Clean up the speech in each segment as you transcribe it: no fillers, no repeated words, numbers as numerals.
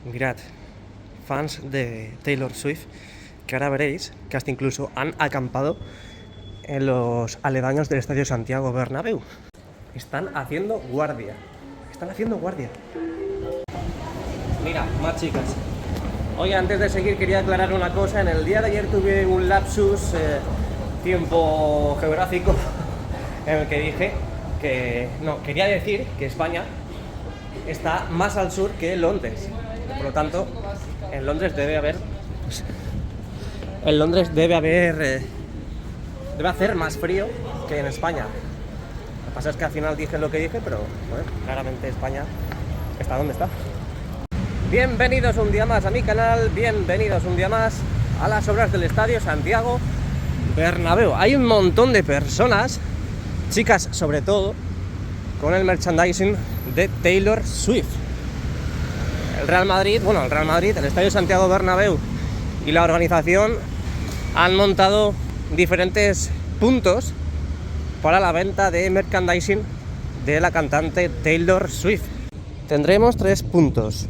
Mirad, fans de Taylor Swift, que ahora veréis que hasta incluso han acampado en los aledaños del Estadio Santiago Bernabéu. Están haciendo guardia. Mira, más chicas. Oye, antes de seguir quería aclarar una cosa. En el día de ayer tuve un lapsus tiempo geográfico en el que dije que... No, quería decir que España está más al sur que Londres. Por lo tanto, en Londres debe haber... debe hacer más frío que en España. Lo que pasa es que al final dije lo que dije, pero bueno, claramente España está donde está. Bienvenidos un día más a mi canal, bienvenidos un día más a las obras del Estadio Santiago Bernabéu. Hay un montón de personas, chicas sobre todo, con el merchandising de Taylor Swift. El Real Madrid, el Estadio Santiago Bernabéu y la organización han montado diferentes puntos para la venta de merchandising de la cantante Taylor Swift. Tendremos 3 puntos,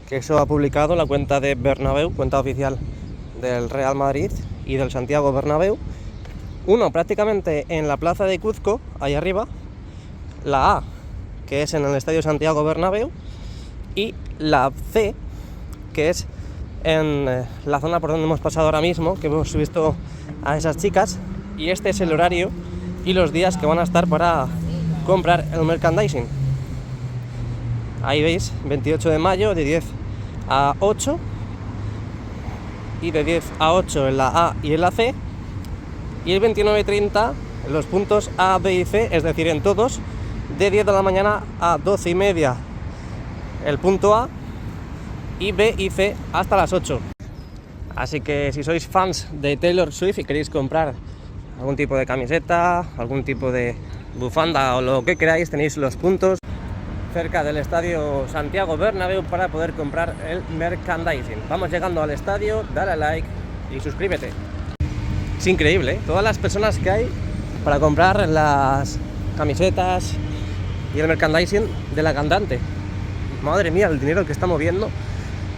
que eso ha publicado la cuenta de Bernabéu, cuenta oficial del Real Madrid y del Santiago Bernabéu. Uno prácticamente en la plaza de Cuzco, ahí arriba, la A, que es en el Estadio Santiago Bernabéu, y la C, que es en la zona por donde hemos pasado ahora mismo, que hemos visto a esas chicas, y este es el horario y los días que van a estar para comprar el merchandising. Ahí veis, 28 de mayo de 10 a 8 y de 10 a 8 en la A y en la C, y el 29 y 30 en los puntos A, B y C, es decir, en todos, de 10 de la mañana a 12 y media el punto A, y B y C hasta las 8. Así que si sois fans de Taylor Swift y queréis comprar algún tipo de camiseta, algún tipo de bufanda o lo que queráis, tenéis los puntos cerca del Estadio Santiago Bernabéu para poder comprar el merchandising. Vamos llegando al estadio, dale a like y suscríbete. Es increíble, ¿eh? Todas las personas que hay para comprar las camisetas y el merchandising de la cantante. Madre mía, el dinero que está moviendo.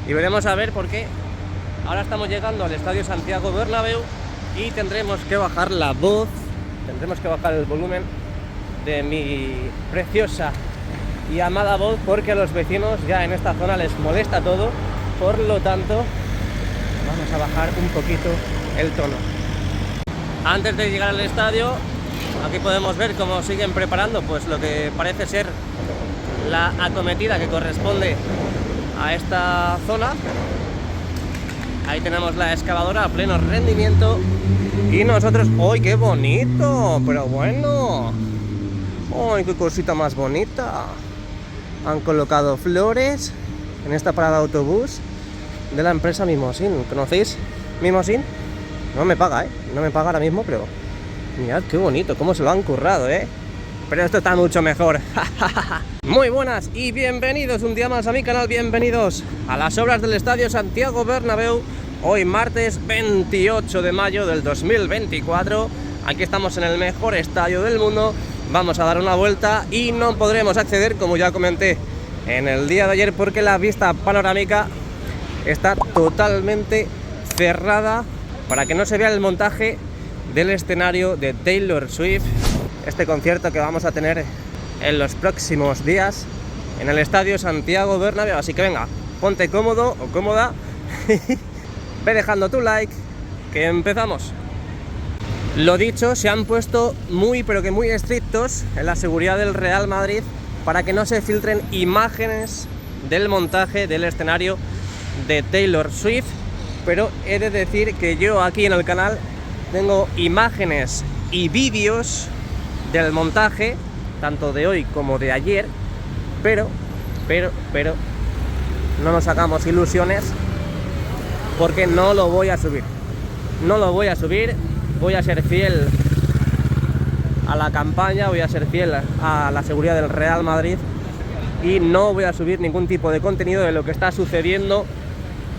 Y veremos a ver por qué. Ahora estamos llegando al Estadio Santiago Bernabéu y tendremos que bajar la voz, tendremos que bajar el volumen de mi preciosa y amada voz, porque a los vecinos ya en esta zona les molesta todo. Por lo tanto, vamos a bajar un poquito el tono. Antes de llegar al estadio, aquí podemos ver cómo siguen preparando pues lo que parece ser la acometida que corresponde a esta zona. Ahí tenemos la excavadora a pleno rendimiento y nosotros... ¡Uy, qué bonito! Pero bueno, ¡uy, qué cosita más bonita! Han colocado flores en esta parada de autobús de la empresa Mimosin. ¿Conocéis Mimosin? No me paga, no me paga ahora mismo, pero mirad qué bonito, cómo se lo han currado, pero esto está mucho mejor. Muy buenas y bienvenidos un día más a mi canal, bienvenidos a las obras del Estadio Santiago Bernabéu. Hoy martes 28 de mayo del 2024. Aquí estamos en el mejor estadio del mundo. Vamos a dar una vuelta y no podremos acceder, como ya comenté en el día de ayer, porque la vista panorámica está totalmente cerrada para que no se vea el montaje del escenario de Taylor Swift, este concierto que vamos a tener en los próximos días en el Estadio Santiago Bernabéu. Así que venga, ponte cómodo o cómoda, ve dejando tu like, que empezamos. Lo dicho, se han puesto muy pero que muy estrictos en la seguridad del Real Madrid para que no se filtren imágenes del montaje del escenario de Taylor Swift, pero he de decir que yo aquí en el canal tengo imágenes y vídeos del montaje, tanto de hoy como de ayer, pero no nos hagamos ilusiones, porque no lo voy a subir. Voy a ser fiel a la campaña, voy a ser fiel a la seguridad del Real Madrid y no voy a subir ningún tipo de contenido de lo que está sucediendo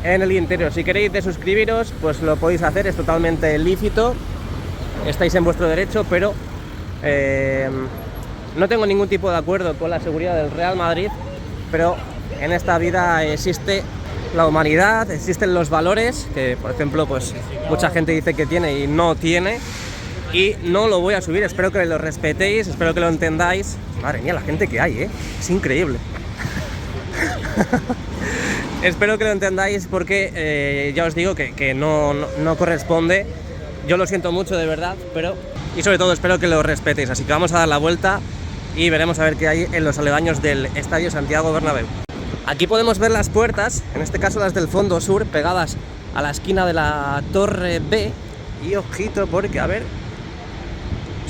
en el interior. Si queréis de suscribiros, pues lo podéis hacer, es totalmente lícito, estáis en vuestro derecho, pero no tengo ningún tipo de acuerdo con la seguridad del Real Madrid, pero en esta vida existe la humanidad, existen los valores que, por ejemplo, pues mucha gente dice que tiene y no tiene, y no lo voy a subir. Espero que lo respetéis, espero que lo entendáis. Madre mía, la gente que hay, es increíble. Espero que lo entendáis porque ya os digo que no corresponde. Yo lo siento mucho, de verdad, pero... Y sobre todo espero que lo respetéis. Así que vamos a dar la vuelta y veremos a ver qué hay en los aledaños del Estadio Santiago Bernabéu. Aquí podemos ver las puertas, en este caso las del fondo sur, pegadas a la esquina de la Torre B. Y ojito porque, a ver...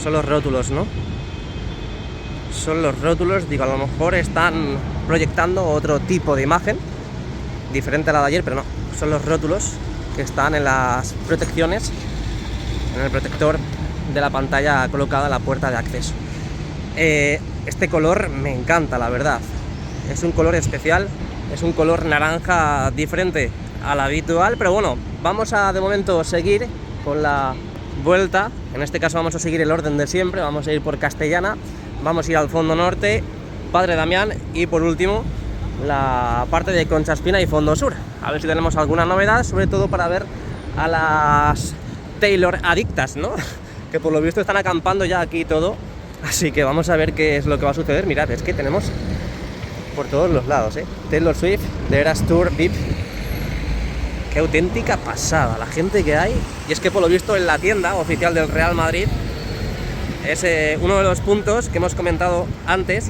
Son los rótulos, ¿no? Son los rótulos, digo, a lo mejor están proyectando otro tipo de imagen diferente a la de ayer, pero no, son los rótulos que están en las protecciones, en el protector de la pantalla colocada en la puerta de acceso. Este color me encanta, la verdad, es un color especial, es un color naranja diferente al habitual, pero bueno, vamos a de momento seguir con la vuelta. En este caso vamos a seguir el orden de siempre, vamos a ir por Castellana, vamos a ir al fondo norte, Padre Damián y por último la parte de Concha Espina y fondo sur. A ver si tenemos alguna novedad, sobre todo para ver a las Taylor adictas, ¿no? Que por lo visto están acampando ya aquí todo, así que vamos a ver qué es lo que va a suceder. Mirad, es que tenemos por todos los lados, Taylor Swift, The Eras Tour, VIP. Qué auténtica pasada la gente que hay. Y es que por lo visto en la tienda oficial del Real Madrid es uno de los puntos que hemos comentado antes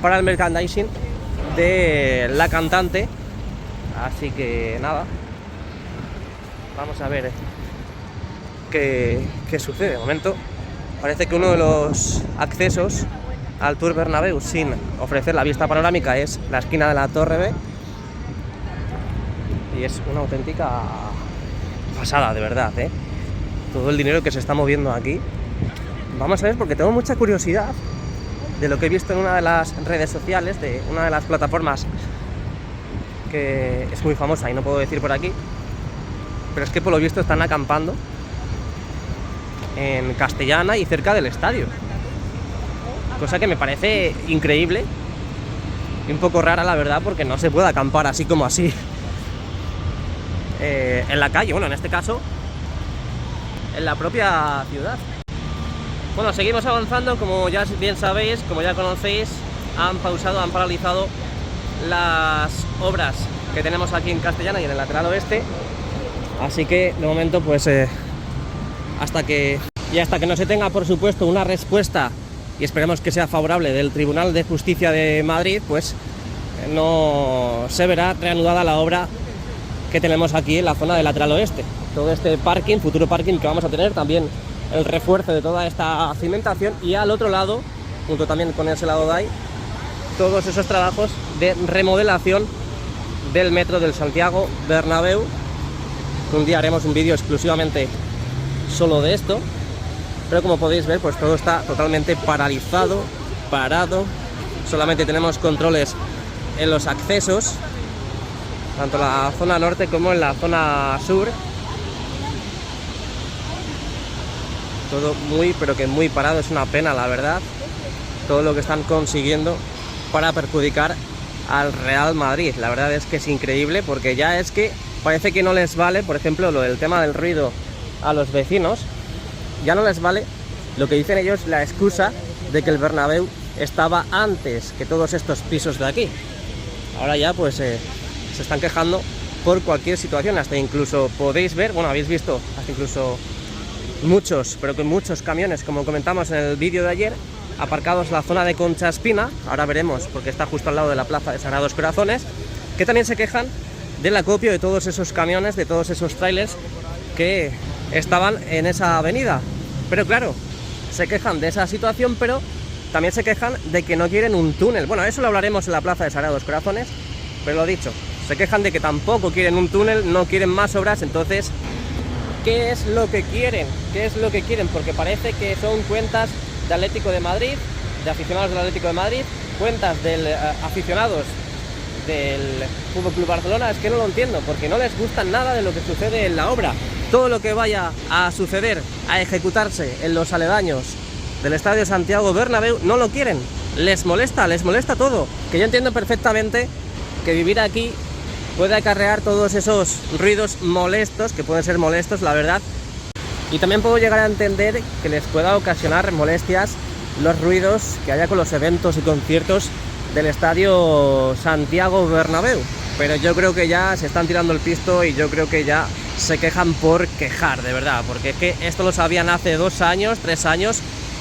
para el merchandising de la cantante. Así que nada, vamos a ver qué sucede. De momento parece que uno de los accesos al Tour Bernabéu sin ofrecer la vista panorámica es la esquina de la Torre B. Y es una auténtica pasada, de verdad, todo el dinero que se está moviendo aquí. Vamos a ver, porque tengo mucha curiosidad de lo que he visto en una de las redes sociales, de una de las plataformas que es muy famosa y no puedo decir por aquí, pero es que por lo visto están acampando en Castellana y cerca del estadio, cosa que me parece increíble y un poco rara, la verdad, porque no se puede acampar así como así en la calle, bueno, en este caso en la propia ciudad. Bueno, seguimos avanzando, como ya bien sabéis, como ya conocéis, han paralizado las obras que tenemos aquí en Castellana y en el lateral oeste, así que de momento pues hasta que no se tenga, por supuesto, una respuesta, y esperemos que sea favorable, del Tribunal de Justicia de Madrid, pues no se verá reanudada la obra que tenemos aquí en la zona del lateral oeste. Todo este parking, futuro parking que vamos a tener, también el refuerzo de toda esta cimentación, y al otro lado, junto también con ese lado de ahí, todos esos trabajos de remodelación del metro del Santiago Bernabéu. Un día haremos un vídeo exclusivamente solo de esto, pero como podéis ver, pues todo está totalmente paralizado, parado. Solamente tenemos controles en los accesos, tanto en la zona norte como en la zona sur. Todo muy, pero que muy parado. Es una pena, la verdad, todo lo que están consiguiendo para perjudicar al Real Madrid. La verdad es que es increíble, porque ya es que parece que no les vale, por ejemplo, lo del tema del ruido a los vecinos. Ya no les vale lo que dicen ellos, la excusa de que el Bernabéu estaba antes que todos estos pisos de aquí. Ahora ya pues se están quejando por cualquier situación, hasta incluso podéis ver, bueno, habéis visto hasta incluso muchos, pero con muchos camiones, como comentamos en el vídeo de ayer, aparcados en la zona de Concha Espina. Ahora veremos, porque está justo al lado de la plaza de Sagrados Corazones, que también se quejan del acopio de todos esos camiones, de todos esos trailers que estaban en esa avenida. Pero claro, se quejan de esa situación, pero también se quejan de que no quieren un túnel. Bueno, eso lo hablaremos en la plaza de Sagrados Corazones, pero lo dicho, se quejan de que tampoco quieren un túnel, no quieren más obras. Entonces, ¿qué es lo que quieren? ¿Qué es lo que quieren? Porque parece que son cuentas de Atlético de Madrid, de aficionados del Atlético de Madrid, cuentas de aficionados del FC Barcelona. Es que no lo entiendo, porque no les gusta nada de lo que sucede en la obra. Todo lo que vaya a suceder, a ejecutarse en los aledaños del Estadio Santiago Bernabéu, no lo quieren. Les molesta todo. Que yo entiendo perfectamente que vivir aquí puede acarrear todos esos ruidos molestos, que pueden ser molestos, la verdad. Y también puedo llegar a entender que les pueda ocasionar molestias los ruidos que haya con los eventos y conciertos del estadio Santiago Bernabéu. Pero yo creo que ya se están tirando el pisto y yo creo que ya se quejan por quejar, de verdad. Porque es que esto lo sabían hace 2 años, 3 años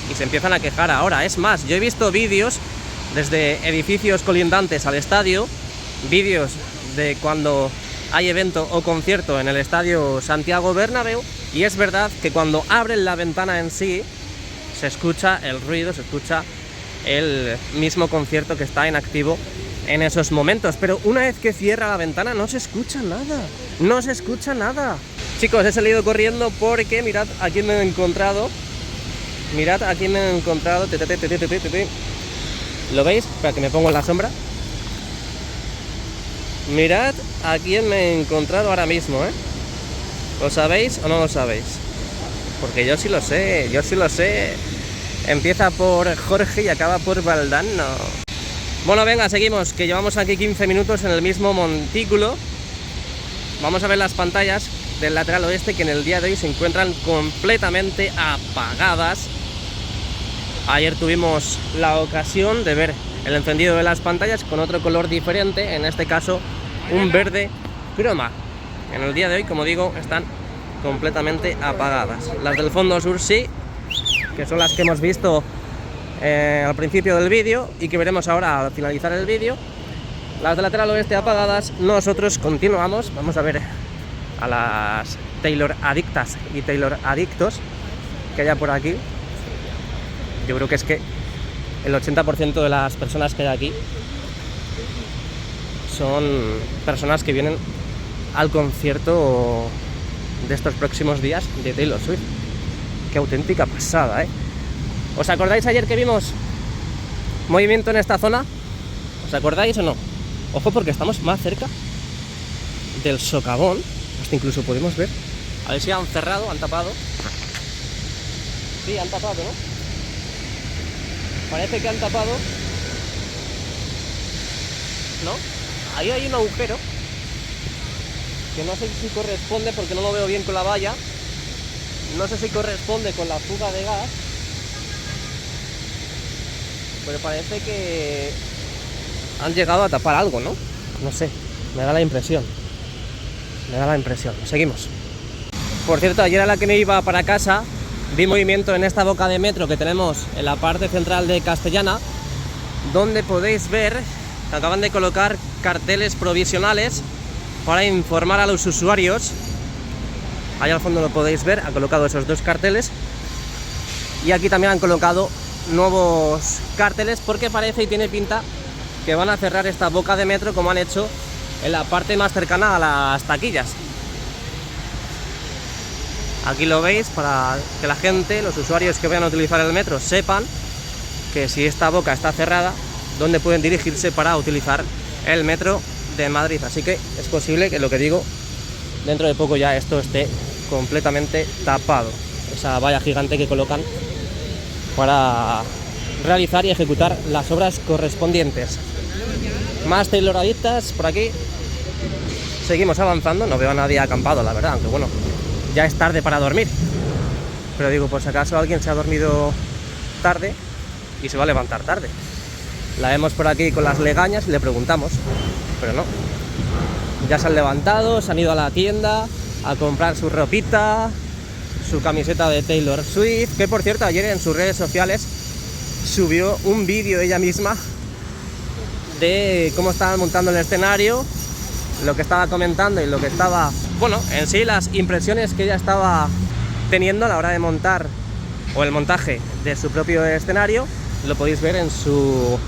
y se empiezan a quejar ahora. Es más, yo he visto vídeos desde edificios colindantes al estadio, vídeos de cuando hay evento o concierto en el estadio Santiago Bernabéu, y es verdad que cuando abren la ventana en sí se escucha el ruido, se escucha el mismo concierto que está en activo en esos momentos, pero una vez que cierra la ventana no se escucha nada, no se escucha nada. Chicos, he salido corriendo porque mirad a quién me he encontrado, mirad a quién me he encontrado. ¿Lo veis? Espera que me pongo en la sombra. Mirad a quién me he encontrado ahora mismo, ¿eh? ¿Lo sabéis o no lo sabéis? Porque yo sí lo sé, yo sí lo sé. Empieza por Jorge y acaba por Valdano. Bueno, venga, seguimos, que llevamos aquí 15 minutos en el mismo montículo. Vamos a ver las pantallas del lateral oeste, que en el día de hoy se encuentran completamente apagadas. Ayer tuvimos la ocasión de ver el encendido de las pantallas con otro color diferente, en este caso un verde croma. En el día de hoy, como digo, están completamente apagadas. Las del fondo sur sí, que son las que hemos visto al principio del vídeo y que veremos ahora al finalizar el vídeo. Las del lateral oeste apagadas. Nosotros continuamos, vamos a ver a las Taylor adictas y Taylor adictos que haya por aquí. Yo creo que es que el 80% de las personas que hay aquí son personas que vienen al concierto de estos próximos días de Taylor Swift. Qué auténtica pasada, ¿eh? ¿Os acordáis ayer que vimos movimiento en esta zona? ¿Os acordáis o no? Ojo, porque estamos más cerca del socavón. Hasta incluso podemos ver. A ver si han cerrado, han tapado. Sí, han tapado, ¿no? Parece que han tapado. ¿No? Ahí hay un agujero que no sé si corresponde, porque no lo veo bien con la valla. No sé si corresponde con la fuga de gas, pero parece que han llegado a tapar algo, ¿no? No sé, me da la impresión. Me da la impresión. Seguimos. Por cierto, ayer a la que me iba para casa vi movimiento en esta boca de metro que tenemos en la parte central de Castellana, donde podéis ver que acaban de colocar carteles provisionales para informar a los usuarios. Ahí al fondo lo podéis ver, han colocado esos 2 carteles. Y aquí también han colocado nuevos carteles, porque parece y tiene pinta que van a cerrar esta boca de metro, como han hecho en la parte más cercana a las taquillas. Aquí lo veis, para que la gente, los usuarios que vayan a utilizar el metro, sepan que si esta boca está cerrada, dónde pueden dirigirse para utilizar el metro de Madrid. Así que es posible que, lo que digo, dentro de poco ya esto esté completamente tapado. Esa valla gigante que colocan para realizar y ejecutar las obras correspondientes. Más Taylor adictas por aquí. Seguimos avanzando, no veo a nadie acampado, la verdad, aunque bueno, ya es tarde para dormir. Pero digo, por si acaso alguien se ha dormido tarde y se va a levantar tarde. La vemos por aquí con las legañas y le preguntamos, pero no. Ya se han levantado, se han ido a la tienda a comprar su ropita, su camiseta de Taylor Swift, que por cierto ayer en sus redes sociales subió un vídeo ella misma de cómo estaban montando el escenario, lo que estaba comentando y lo que estaba, bueno, en sí las impresiones que ella estaba teniendo a la hora de montar o el montaje de su propio escenario. Lo podéis ver en su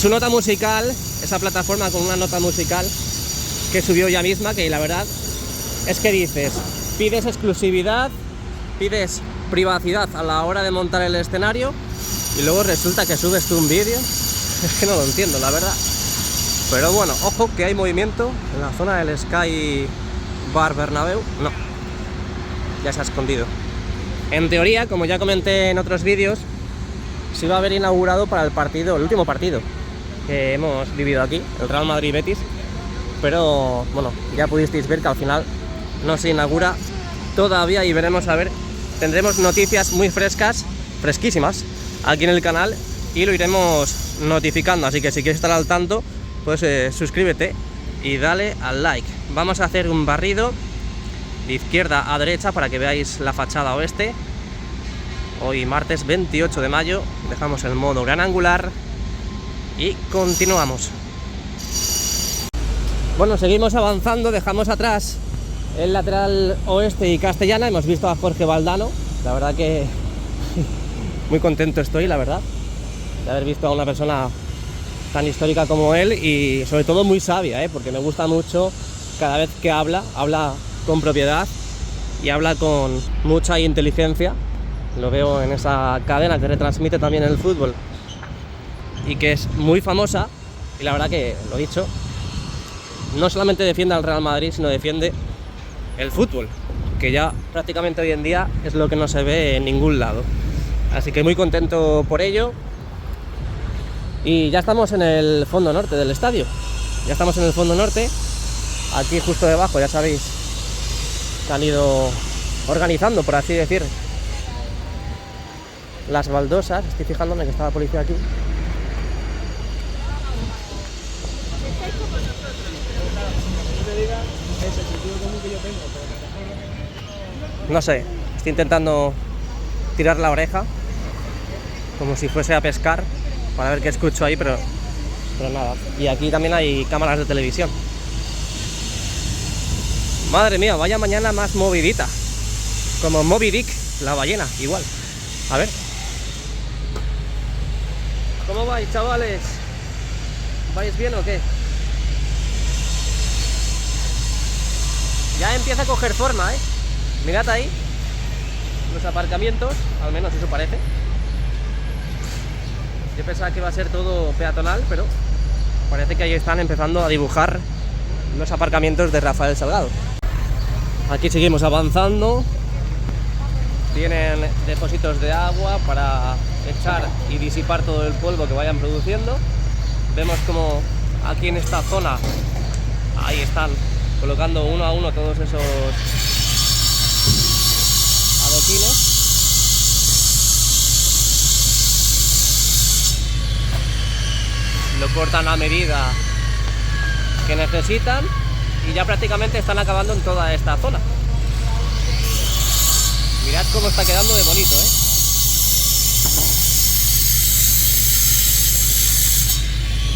nota musical, esa plataforma con una nota musical que subió ella misma, que la verdad es que dices, pides exclusividad, pides privacidad a la hora de montar el escenario y luego resulta que subes tú un vídeo. Es que no lo entiendo, la verdad. Pero bueno, ojo que hay movimiento en la zona del Sky Bar Bernabéu. No, ya se ha escondido. En teoría, como ya comenté en otros vídeos, se iba a haber inaugurado para el partido, el último partido que hemos vivido aquí, el Real Madrid-Betis, pero bueno, ya pudisteis ver que al final no se inaugura todavía y veremos a ver, tendremos noticias muy frescas, fresquísimas, aquí en el canal y lo iremos notificando, así que si quieres estar al tanto, pues suscríbete y dale al like. Vamos a hacer un barrido de izquierda a derecha para que veáis la fachada oeste. Hoy martes 28 de mayo, dejamos el modo gran angular y continuamos. Bueno, seguimos avanzando, dejamos atrás el lateral oeste y Castellana, hemos visto a Jorge Valdano, la verdad que muy contento estoy, la verdad, de haber visto a una persona tan histórica como él y sobre todo muy sabia, porque me gusta mucho cada vez que habla con propiedad y habla con mucha inteligencia. Lo veo en esa cadena que retransmite también el fútbol y que es muy famosa, y la verdad que, lo dicho, no solamente defiende al Real Madrid, sino defiende el fútbol, que ya prácticamente hoy en día es lo que no se ve en ningún lado. Así que muy contento por ello. Y ya estamos en el fondo norte del estadio. Ya estamos en el fondo norte. Aquí justo debajo, ya sabéis, que han ido organizando, por así decir, las baldosas. Estoy fijándome que está la policía aquí. No sé, estoy intentando tirar la oreja como si fuese a pescar para ver qué escucho ahí, pero nada. Y aquí también hay cámaras de televisión. Madre mía, vaya mañana más movidita, como Moby Dick, la ballena, igual. A ver. ¿Cómo vais, chavales? ¿Vais bien o qué? Ya empieza a coger forma, Mirad ahí los aparcamientos, al menos eso parece. Yo pensaba que iba a ser todo peatonal, pero parece que ahí están empezando a dibujar los aparcamientos de Rafael Salgado. Aquí seguimos avanzando. Tienen depósitos de agua para echar y disipar todo el polvo que vayan produciendo. Vemos como aquí en esta zona, ahí están colocando uno a uno todos esos adoquines. Lo cortan a medida que necesitan y ya prácticamente están acabando en toda esta zona. Mirad cómo está quedando de bonito,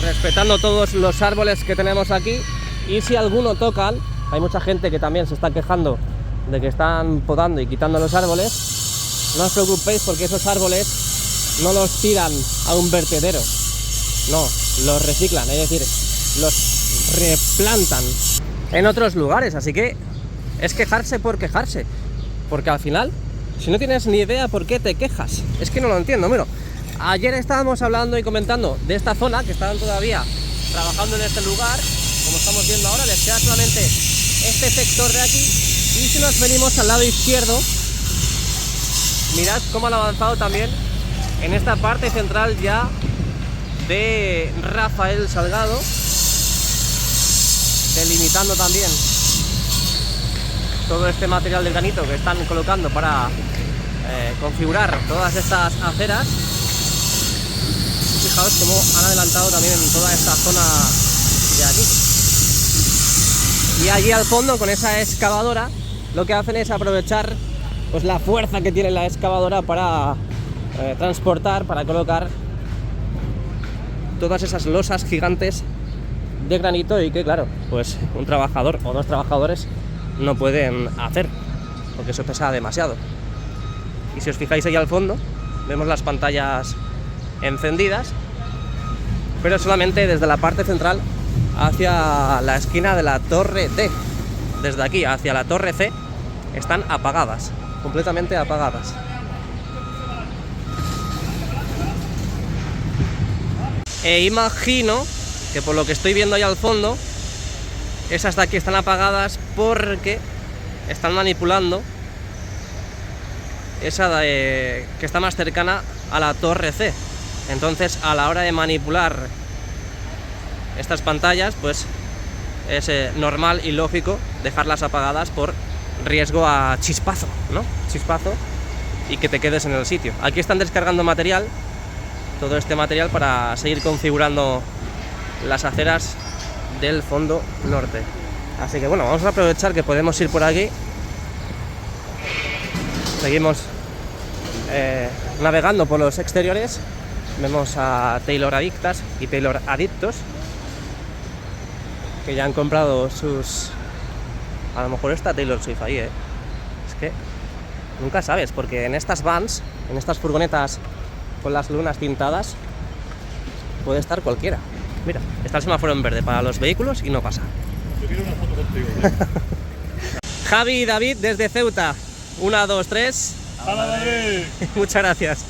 Respetando todos los árboles que tenemos aquí, y si alguno tocan, hay mucha gente que también se está quejando de que están podando y quitando los árboles. No os preocupéis, porque esos árboles no los tiran a un vertedero, no, los reciclan, es decir, los replantan en otros lugares. Así que es quejarse por quejarse, porque al final, si no tienes ni idea por qué te quejas, es que no lo entiendo. Bueno, ayer estábamos hablando y comentando de esta zona, que estaban todavía trabajando en este lugar. Como estamos viendo ahora, les queda solamente este sector de aquí. Y si nos venimos al lado izquierdo, mirad cómo han avanzado también en esta parte central ya de Rafael Salgado, delimitando también todo este material de granito que están colocando para configurar todas estas aceras. Fijaos cómo han adelantado también en toda esta zona de aquí. Y allí al fondo, con esa excavadora, lo que hacen es aprovechar pues la fuerza que tiene la excavadora para transportar, para colocar todas esas losas gigantes de granito, y que claro, pues un trabajador o dos trabajadores no pueden hacer, porque eso pesa demasiado. Y si os fijáis ahí al fondo, vemos las pantallas encendidas, pero solamente desde la parte central hacia la esquina de la torre D. Desde aquí hacia la torre C están apagadas, completamente apagadas. E imagino que por lo que estoy viendo ahí al fondo, esas de aquí están apagadas porque están manipulando esa que está más cercana a la torre C. Entonces, a la hora de manipular estas pantallas, pues es normal y lógico dejarlas apagadas por riesgo a chispazo, ¿no? Chispazo y que te quedes en el sitio. Aquí están descargando material, todo este material para seguir configurando las aceras del fondo norte. Así que bueno, vamos a aprovechar que podemos ir por aquí. Seguimos navegando por los exteriores. Vemos a Taylor Adictas y Taylor Adictos, que ya han comprado sus... A lo mejor está Taylor Swift ahí, Es que nunca sabes, porque en estas vans, en estas furgonetas con las lunas tintadas, puede estar cualquiera. Mira, está el semáforo en verde para los vehículos y no pasa. Yo quiero una foto contigo. Javi y David desde Ceuta. 1, 2, 3. ¡Hala, David! Muchas gracias.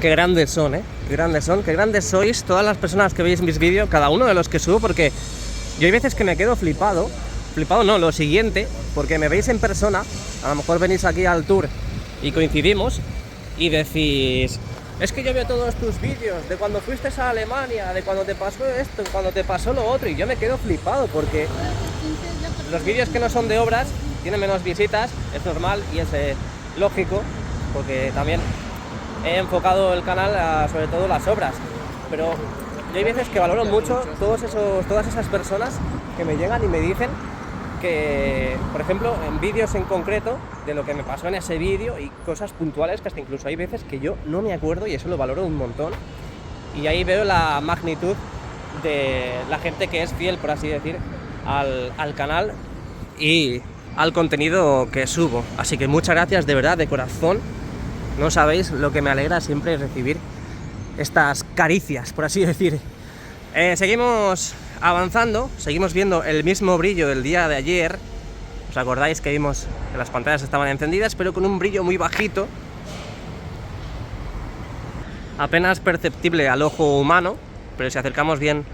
Qué grandes son, Qué grandes son, qué grandes sois todas las personas que veis mis vídeos, cada uno de los que subo, porque yo hay veces que me quedo flipado. Flipado no, lo siguiente, porque me veis en persona, a lo mejor venís aquí al tour y coincidimos y decís: es que yo veo todos tus vídeos de cuando fuiste a Alemania, de cuando te pasó esto, cuando te pasó lo otro, y yo me quedo flipado porque los vídeos que no son de obras tienen menos visitas, es normal y es lógico, porque también he enfocado el canal a sobre todo las obras, pero yo hay veces que valoro mucho todas esas personas que me llegan y me dicen que, por ejemplo, en vídeos en concreto de lo que me pasó en ese vídeo y cosas puntuales que hasta incluso hay veces que yo no me acuerdo, y eso lo valoro un montón, y ahí veo la magnitud de la gente que es fiel, por así decir, al canal y al contenido que subo. Así que muchas gracias de verdad, de corazón. No sabéis lo que me alegra siempre recibir estas caricias, por así decir. Seguimos avanzando, seguimos viendo el mismo brillo del día de ayer. ¿Os acordáis que vimos que las pantallas estaban encendidas, pero con un brillo muy bajito? Apenas perceptible al ojo humano, pero si acercamos bien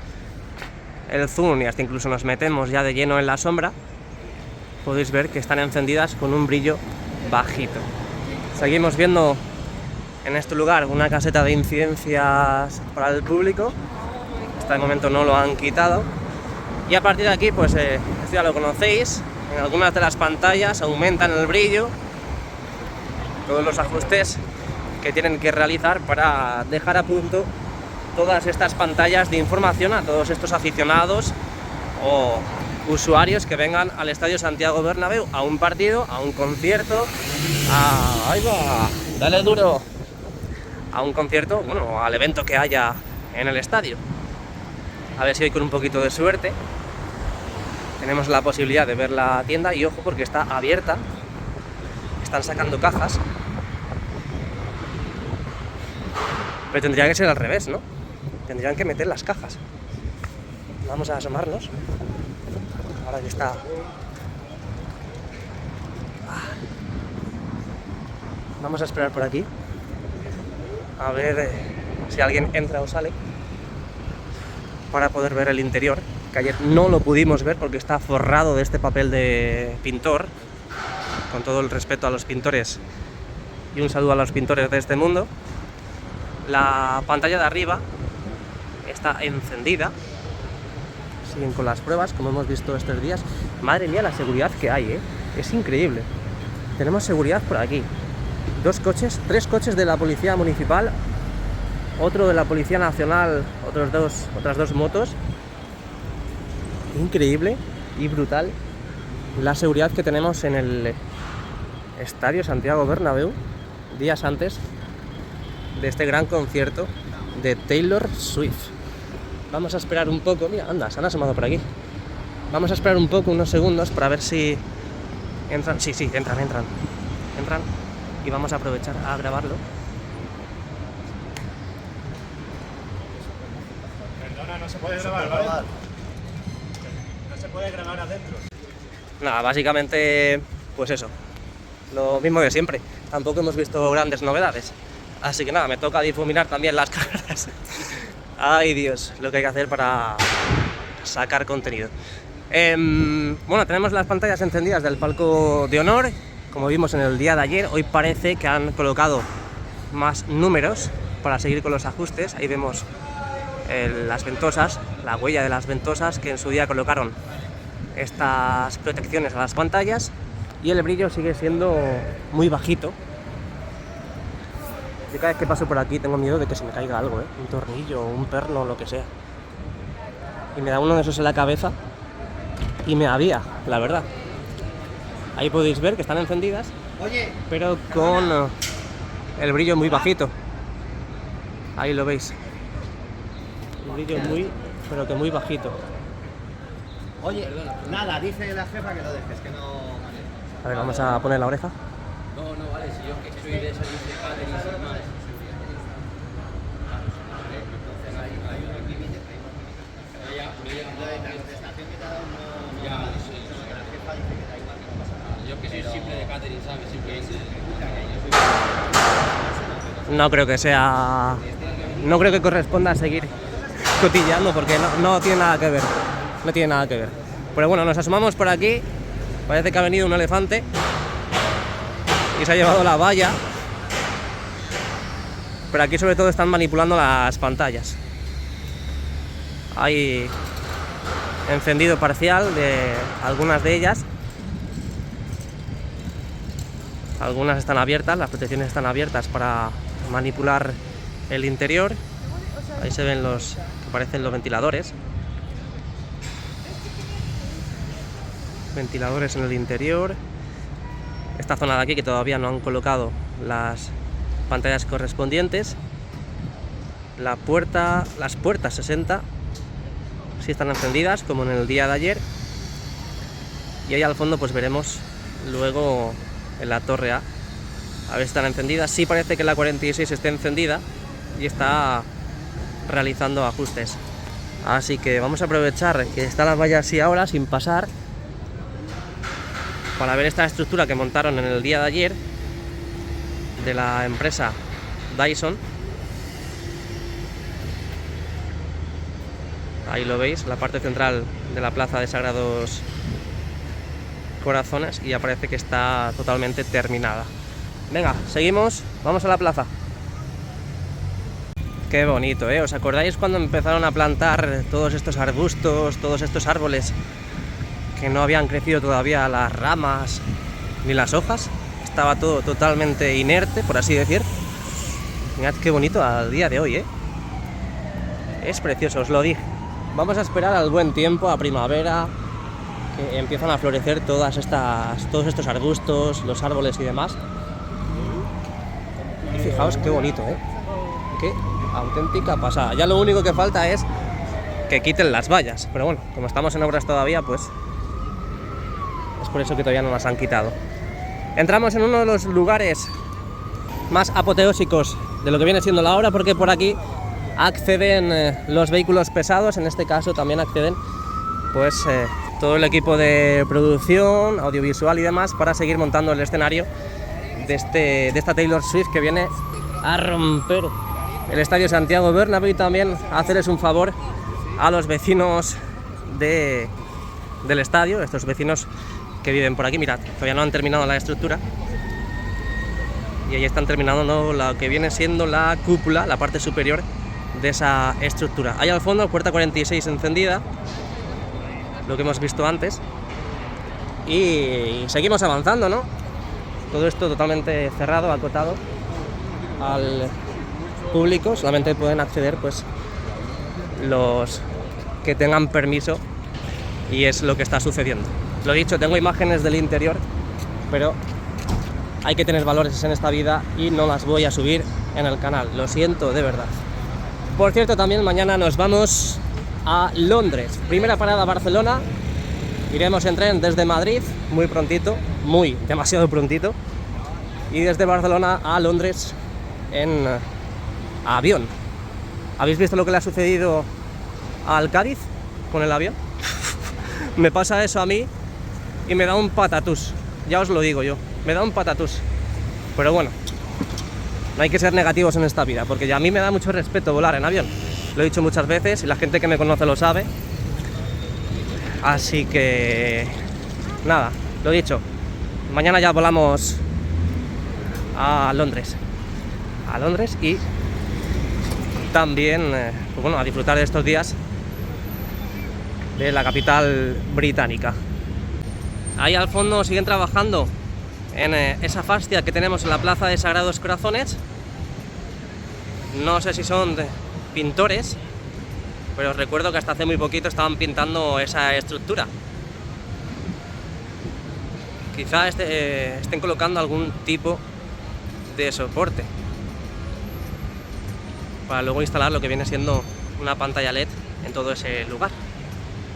el zoom y hasta incluso nos metemos ya de lleno en la sombra, podéis ver que están encendidas con un brillo bajito. Seguimos viendo en este lugar una caseta de incidencias para el público. Hasta el momento no lo han quitado. Y a partir de aquí, pues esto ya lo conocéis. En algunas de las pantallas aumentan el brillo. Todos los ajustes que tienen que realizar para dejar a punto todas estas pantallas de información a todos estos aficionados o usuarios que vengan al Estadio Santiago Bernabéu a un partido, a un concierto, ahí va, dale duro, a un concierto, bueno, al evento que haya en el estadio. A ver si hoy con un poquito de suerte tenemos la posibilidad de ver la tienda, y ojo porque está abierta, están sacando cajas, pero tendría que ser al revés, ¿no? Tendrían que meter las cajas. Vamos a asomarnos. Ahora que está... Vamos a esperar por aquí a ver si alguien entra o sale para poder ver el interior, que ayer no lo pudimos ver porque está forrado de este papel de pintor, con todo el respeto a los pintores y un saludo a los pintores de este mundo. La pantalla de arriba está encendida. Siguen con las pruebas, como hemos visto estos días. Madre mía, la seguridad que hay, es increíble. Tenemos seguridad por aquí. 2 coches, 3 coches de la Policía Municipal, otro de la Policía Nacional, otras dos motos. Increíble y brutal la seguridad que tenemos en el Estadio Santiago Bernabéu días antes de este gran concierto de Taylor Swift. Vamos a esperar un poco, mira, anda, se han asomado por aquí. Vamos a esperar un poco, unos segundos, para ver si entran. Sí, entran. Y vamos a aprovechar a grabarlo. Perdona, no se puede grabar, ¿vale? No se puede grabar adentro. Nada, básicamente, pues eso. Lo mismo de siempre. Tampoco hemos visto grandes novedades. Así que nada, me toca difuminar también las cámaras. Ay Dios, lo que hay que hacer para sacar contenido. Bueno, tenemos las pantallas encendidas del palco de honor, como vimos en el día de ayer. Hoy parece que han colocado más números para seguir con los ajustes. Ahí vemos las ventosas, la huella de las ventosas que en su día colocaron estas protecciones a las pantallas, y el brillo sigue siendo muy bajito. Yo cada vez que paso por aquí tengo miedo de que se me caiga algo, un tornillo, un perno, lo que sea, y me da uno de esos en la cabeza y me avía, la verdad. Ahí podéis ver que están encendidas, pero con el brillo muy bajito. Ahí lo veis, el brillo pero que muy bajito. Oye, nada, dice la jefa que lo dejes, que no... A ver, vamos a poner la oreja. No, vale, si yo que soy de servicio de catering y sin más. Entonces hay un límite, la contestación que te ha dado no... Ya, sí. La jefa dice que da igual, que no pasa nada. Yo que soy simple de catering, ¿sabes? Simplemente... No creo que sea... No creo que corresponda a seguir cotilleando, porque no tiene nada que ver. No tiene nada que ver. Pero bueno, nos asomamos por aquí. Parece que ha venido un elefante y se ha llevado la valla. Pero aquí sobre todo están manipulando las pantallas. Hay encendido parcial de algunas de ellas. Algunas están abiertas, las protecciones están abiertas para manipular el interior. Ahí se ven los que parecen los ventiladores. Ventiladores en el interior. Esta zona de aquí que todavía no han colocado las pantallas correspondientes. Las puertas 60 sí están encendidas, como en el día de ayer. Y ahí al fondo pues veremos luego en la torre A ver si están encendidas. Sí parece que la 46 esté encendida y está realizando ajustes. Así que vamos a aprovechar que está la valla así ahora sin pasar, para ver esta estructura que montaron en el día de ayer de la empresa Dyson. Ahí lo veis, la parte central de la plaza de Sagrados Corazones, y ya parece que está totalmente terminada. Venga, seguimos, vamos a la plaza. Qué bonito, ¿eh? ¿Os acordáis cuando empezaron a plantar todos estos arbustos, todos estos árboles que no habían crecido todavía las ramas ni las hojas? Estaba todo totalmente inerte, por así decir. Mirad qué bonito al día de hoy, ¿eh? Es precioso, os lo dije. Vamos a esperar al buen tiempo, a primavera, que empiezan a florecer todos estos arbustos, los árboles y demás. Y fijaos qué bonito, ¿eh? Qué auténtica pasada. Ya lo único que falta es que quiten las vallas, pero bueno, como estamos en obras todavía, pues es por eso que todavía no las han quitado. Entramos en uno de los lugares más apoteósicos de lo que viene siendo la obra, porque por aquí acceden los vehículos pesados. En este caso también acceden pues todo el equipo de producción, audiovisual y demás, para seguir montando el escenario de esta Taylor Swift, que viene a romper el estadio Santiago Bernabéu, y también a hacerles un favor a los vecinos del estadio, estos vecinos que viven por aquí. Mirad, todavía no han terminado la estructura y ahí están terminando lo que viene siendo la cúpula, la parte superior de esa estructura. Ahí al fondo, puerta 46 encendida, lo que hemos visto antes, y seguimos avanzando, ¿no? Todo esto totalmente cerrado, acotado al público. Solamente pueden acceder pues los que tengan permiso, y es lo que está sucediendo. Lo dicho, tengo imágenes del interior, pero hay que tener valores en esta vida y no las voy a subir en el canal, lo siento de verdad. Por cierto, también mañana nos vamos a Londres. Primera parada Barcelona. Iremos en tren desde Madrid, muy prontito, demasiado prontito. Y desde Barcelona a Londres en avión. ¿Habéis visto lo que le ha sucedido al Cádiz con el avión? Me pasa eso a mí y me da un patatús. Ya os lo digo yo, me da un patatús. Pero bueno, no hay que ser negativos en esta vida, porque ya a mí me da mucho respeto volar en avión. Lo he dicho muchas veces y la gente que me conoce lo sabe. Así que nada, lo dicho, mañana ya volamos a Londres y también pues bueno, a disfrutar de estos días de la capital británica. Ahí al fondo siguen trabajando en esa fascia que tenemos en la Plaza de Sagrados Corazones. No sé si son pintores, pero os recuerdo que hasta hace muy poquito estaban pintando esa estructura. Quizá estén colocando algún tipo de soporte para luego instalar lo que viene siendo una pantalla LED en todo ese lugar.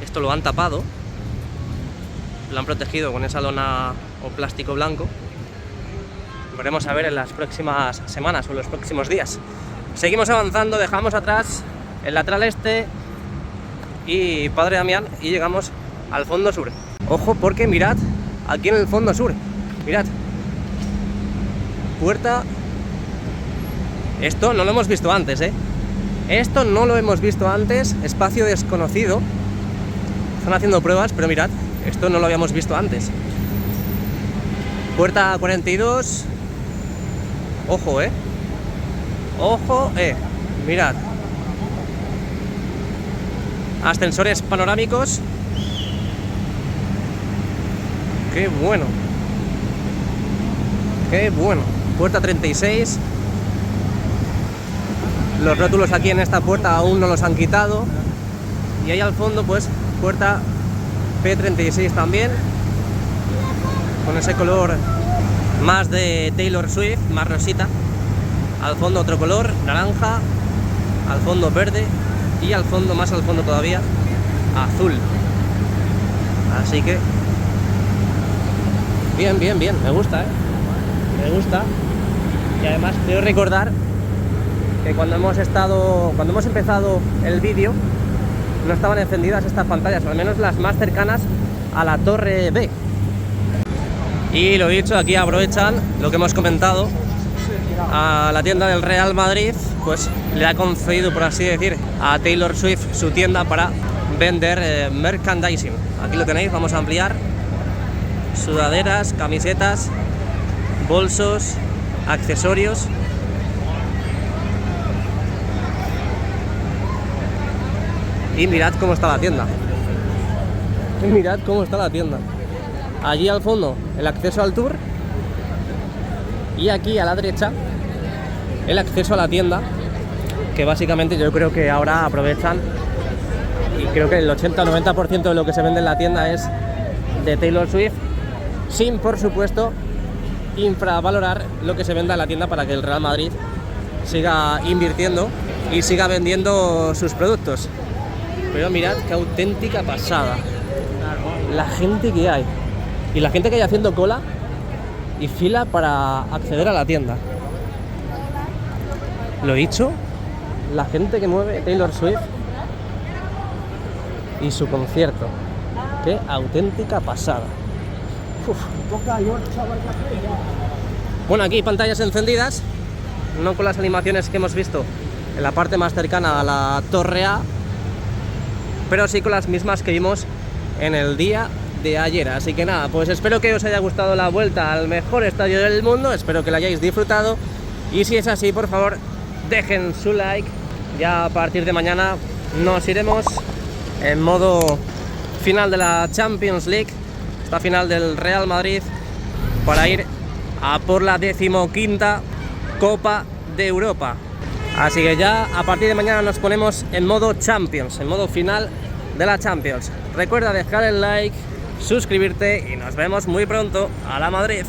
Esto lo han tapado, lo han protegido con esa lona o plástico blanco. Veremos a ver en las próximas semanas o en los próximos días. Seguimos avanzando, dejamos atrás el lateral este y Padre Damián y llegamos al fondo sur. Ojo, porque mirad aquí en el fondo sur, mirad, puerta. Esto no lo hemos visto antes, Esto no lo hemos visto antes, espacio desconocido. Están haciendo pruebas, pero mirad, esto no lo habíamos visto antes. Puerta 42. Ojo, Ojo, mirad. Ascensores panorámicos. Qué bueno. Qué bueno. Puerta 36. Los rótulos aquí en esta puerta aún no los han quitado. Y ahí al fondo, pues, puerta P36 también. Con ese color más de Taylor Swift, más rosita. Al fondo otro color, naranja. Al fondo verde. Y al fondo, más al fondo todavía, azul. Así que bien, bien, bien, me gusta, me gusta. Y además quiero recordar que cuando hemos empezado el vídeo no estaban encendidas estas pantallas, o al menos las más cercanas a la torre B. Y lo dicho, aquí aprovechan lo que hemos comentado. A la tienda del Real Madrid, pues le ha concedido, por así decir, a Taylor Swift su tienda para vender merchandising. Aquí lo tenéis, vamos a ampliar. Sudaderas, camisetas, bolsos, accesorios. Y mirad cómo está la tienda. Mirad cómo está la tienda. Allí al fondo el acceso al tour. Y aquí a la derecha el acceso a la tienda, que básicamente yo creo que ahora aprovechan, y creo que el 80-90% de lo que se vende en la tienda es de Taylor Swift, sin, por supuesto, infravalorar lo que se venda en la tienda para que el Real Madrid siga invirtiendo y siga vendiendo sus productos. Pero mirad qué auténtica pasada la gente que hay, y la gente que hay haciendo cola y fila para acceder a la tienda. Lo dicho, la gente que mueve Taylor Swift y su concierto. Qué auténtica pasada. Uf. Bueno, aquí pantallas encendidas, no con las animaciones que hemos visto en la parte más cercana a la Torre A, pero sí con las mismas que vimos en el día de ayer. Así que nada, pues espero que os haya gustado la vuelta al mejor estadio del mundo, espero que la hayáis disfrutado, y si es así, por favor, dejen su like. Ya a partir de mañana nos iremos en modo final de la Champions League, esta final del Real Madrid, para ir a por la 15ª Copa de Europa. Así que ya a partir de mañana nos ponemos en modo Champions, en modo final de la Champions. Recuerda dejar el like, suscribirte y nos vemos muy pronto. ¡A la Madrid!